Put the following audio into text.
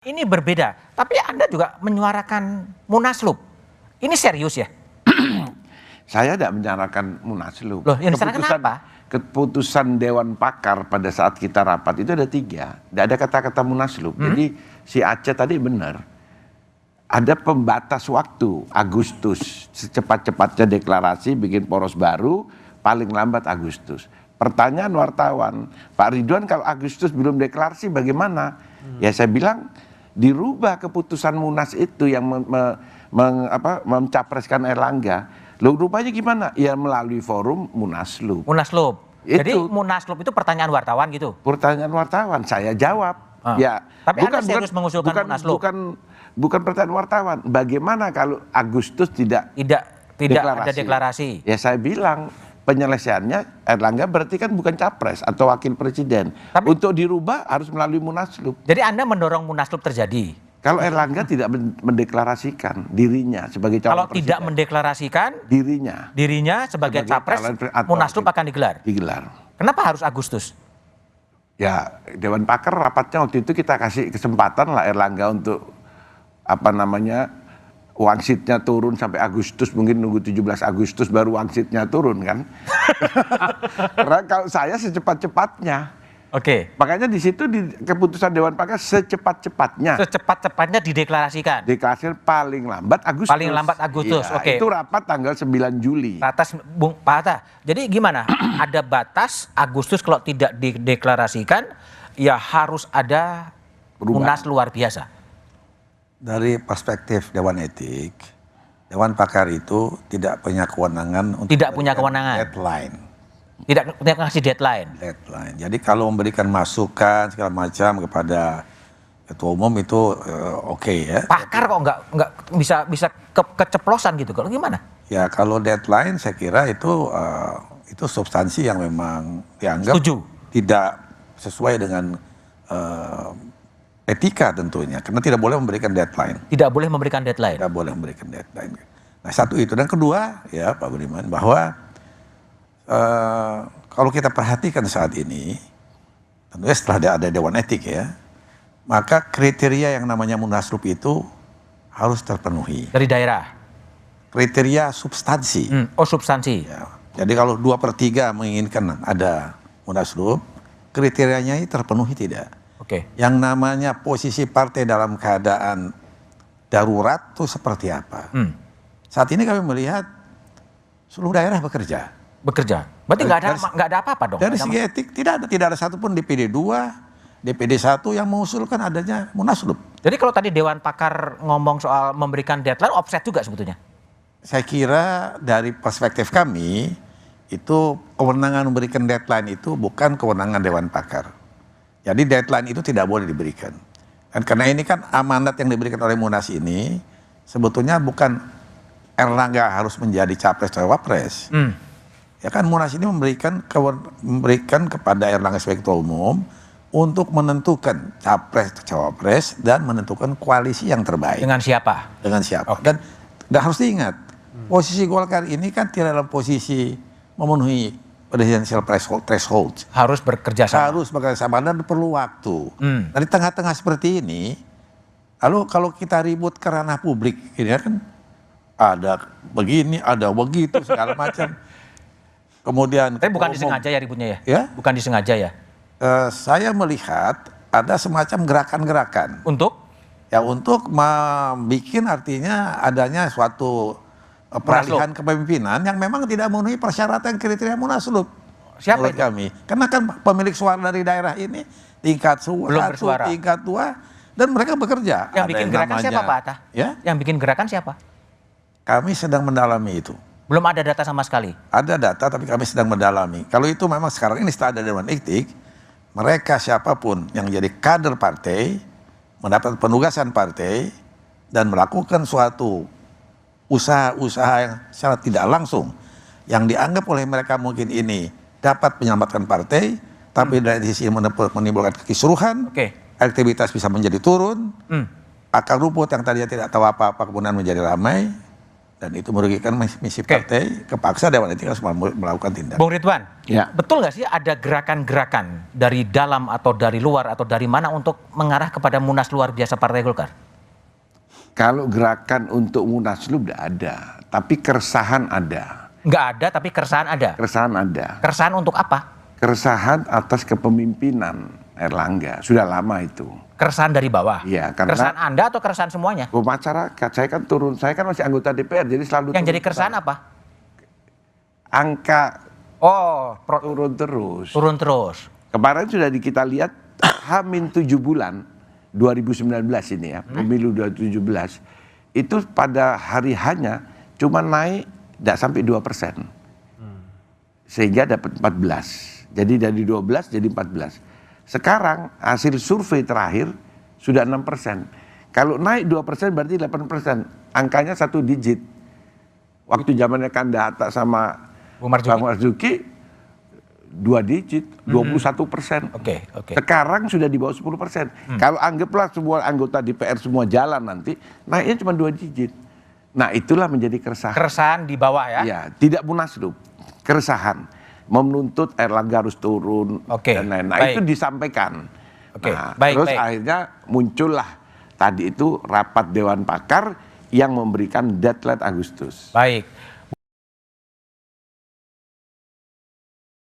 Ini berbeda, tapi Anda juga menyuarakan Munaslup. Ini serius ya? Saya tidak menyuarakan Munaslup. Loh, yang disanakan apa? Keputusan Dewan Pakar pada saat kita rapat itu ada 3. Tidak ada kata-kata Munaslup. Jadi si Aceh tadi benar. Ada pembatas waktu, Agustus. Secepat-cepatnya deklarasi, bikin poros baru, paling lambat Agustus. Pertanyaan wartawan, Pak Ridwan kalau Agustus belum deklarasi bagaimana? Ya saya bilang, dirubah keputusan Munas itu yang mencapreskan Erlangga. Loh rupanya gimana? Ya melalui forum Munaslup. Munaslup. Jadi Munaslup itu pertanyaan wartawan gitu? Pertanyaan wartawan, saya jawab. Ya, tapi Anda serius mengusulkan Munaslup? Bukan pertanyaan wartawan. Bagaimana kalau Agustus tidak ada deklarasi? Ya saya bilang, penyelesaiannya Erlangga berarti kan bukan capres atau wakil presiden. Tapi, untuk dirubah harus melalui Munaslup. Jadi Anda mendorong Munaslup terjadi? Kalau Erlangga tidak mendeklarasikan dirinya sebagai calon kalau presiden. Tidak mendeklarasikan dirinya sebagai capres, Munaslup akan digelar. Kenapa harus Agustus? Ya Dewan Pakar rapatnya waktu itu kita kasih kesempatan lah Erlangga untuk wangsitnya turun sampai Agustus, mungkin nunggu 17 Agustus baru wangsitnya turun kan. Karena kalau saya secepat-cepatnya. Oke. Makanya di situ di keputusan Dewan Pakar secepat-cepatnya. Secepat-cepatnya dideklarasikan. Deklarasikan paling lambat Agustus. Paling lambat Agustus. Ya, oke. Itu rapat tanggal 9 Juli. Batas Bung Pak Hatta. Jadi gimana? Ada batas Agustus kalau tidak dideklarasikan ya harus ada Munas luar biasa. Dari perspektif Dewan Etik, Dewan Pakar itu tidak punya kewenangan untuk deadline. Tidak punya ngasih deadline. Jadi kalau memberikan masukan segala macam kepada ketua umum itu oke ya. Pakar kok nggak bisa keceplosan gitu. Kalau gimana? Ya kalau deadline saya kira itu substansi yang memang dianggap tidak sesuai dengan etika tentunya, karena tidak boleh memberikan deadline. Tidak boleh memberikan deadline. Tidak boleh memberikan deadline. Nah satu itu, dan kedua ya Pak Budiman, bahwa kalau kita perhatikan saat ini, tentunya setelah ada Dewan Etik ya, maka kriteria yang namanya Munaslup itu harus terpenuhi. Dari daerah? Kriteria substansi. Oh substansi. Ya. Jadi kalau 2/3 menginginkan ada Munaslup, kriterianya terpenuhi tidak? Oke. Yang namanya posisi partai dalam keadaan darurat itu seperti apa? Saat ini kami melihat seluruh daerah bekerja. Berarti nggak ada apa-apa dong? Dari segi etik tidak ada satupun DPD 2, DPD 1 yang mengusulkan adanya Munaslup. Jadi kalau tadi Dewan Pakar ngomong soal memberikan deadline, offset juga sebetulnya? Saya kira dari perspektif kami, itu kewenangan memberikan deadline itu bukan kewenangan Dewan Pakar. Jadi deadline itu tidak boleh diberikan. Dan karena ini kan amanat yang diberikan oleh Munas ini sebetulnya bukan Erlangga harus menjadi capres atau cawapres. Ya kan Munas ini memberikan kepada Erlangga sebagai ketua umum untuk menentukan capres atau cawapres dan menentukan koalisi yang terbaik. Dengan siapa? Dengan siapa. Dan harus diingat, posisi Golkar ini kan tidak dalam posisi memenuhi presidential threshold. Harus bekerja sama. Harus bekerja sama dan perlu waktu. Dari tengah-tengah seperti ini, lalu kalau kita ribut ke ranah publik, ini kan ada begini, ada begitu, segala macam. Kemudian. Tapi bukan disengaja ya ributnya ya? Ya? Bukan disengaja ya? Saya melihat ada semacam gerakan-gerakan. Untuk? Ya untuk membuat artinya adanya suatu peralihan kepemimpinan yang memang tidak memenuhi persyaratan kriteria Munaslup. Siapa menurut kami? Karena kan pemilik suara dari daerah ini tingkat 1, tingkat 2, dan mereka bekerja. Yang bikin gerakan siapa Pak Hatta? Ya? Yang bikin gerakan siapa? Kami sedang mendalami itu. Belum ada data sama sekali? Ada data tapi kami sedang mendalami. Kalau itu memang sekarang ini setelah ada Dewan Etik, mereka siapapun yang jadi kader partai, mendapat penugasan partai, dan melakukan suatu usaha-usaha yang secara tidak langsung yang dianggap oleh mereka mungkin ini dapat menyelamatkan partai, tapi dari sisi menimbulkan kekisruhan, aktivitas bisa menjadi turun, akar rumput yang tadinya tidak tahu apa-apa kemudian menjadi ramai, dan itu merugikan misi partai, kepaksa Dewan Etik harus melakukan tindakan. Bung Ridwan, Ya. betul nggak sih ada gerakan-gerakan dari dalam atau dari luar atau dari mana untuk mengarah kepada Munas luar biasa Partai Golkar? Kalau gerakan untuk Munaslup tidak ada, tapi keresahan ada. Nggak ada, tapi keresahan ada. Keresahan ada. Keresahan untuk apa? Keresahan atas kepemimpinan Erlangga, sudah lama itu. Keresahan dari bawah. Iya, karena Keresahan Anda atau keresahan semuanya? masyarakat, saya kan masih anggota DPR, jadi selalu Yang jadi turun keresahan terus. apa? Angka Oh, turun terus. turun terus. Kemarin sudah kita lihat H-7 bulan 2019 ini ya, pemilu 2017, itu pada hari hanya cuma naik tidak sampai 2%. Sehingga dapat 14. Jadi dari 12 jadi 14. Sekarang hasil survei terakhir sudah 6%. Kalau naik 2% berarti 8%. Angkanya 1 digit. Waktu zamannya Kandahata sama Bu Marzuki. Bang Marzuki 2 digit, 21%. Oke. Sekarang sudah di bawah 10%. Kalau anggaplah semua anggota DPR semua jalan nanti, naiknya cuma 2 digit. Nah, itulah menjadi keresahan. Keresahan di bawah ya? Ya, tidak munaslup, keresahan. Menuntut Erlangga harus turun Oke, dan lain-lain. Nah, baik. itu disampaikan. Oke, Nah, baik, terus baik. akhirnya muncullah tadi itu rapat Dewan Pakar yang memberikan deadline Agustus. Baik.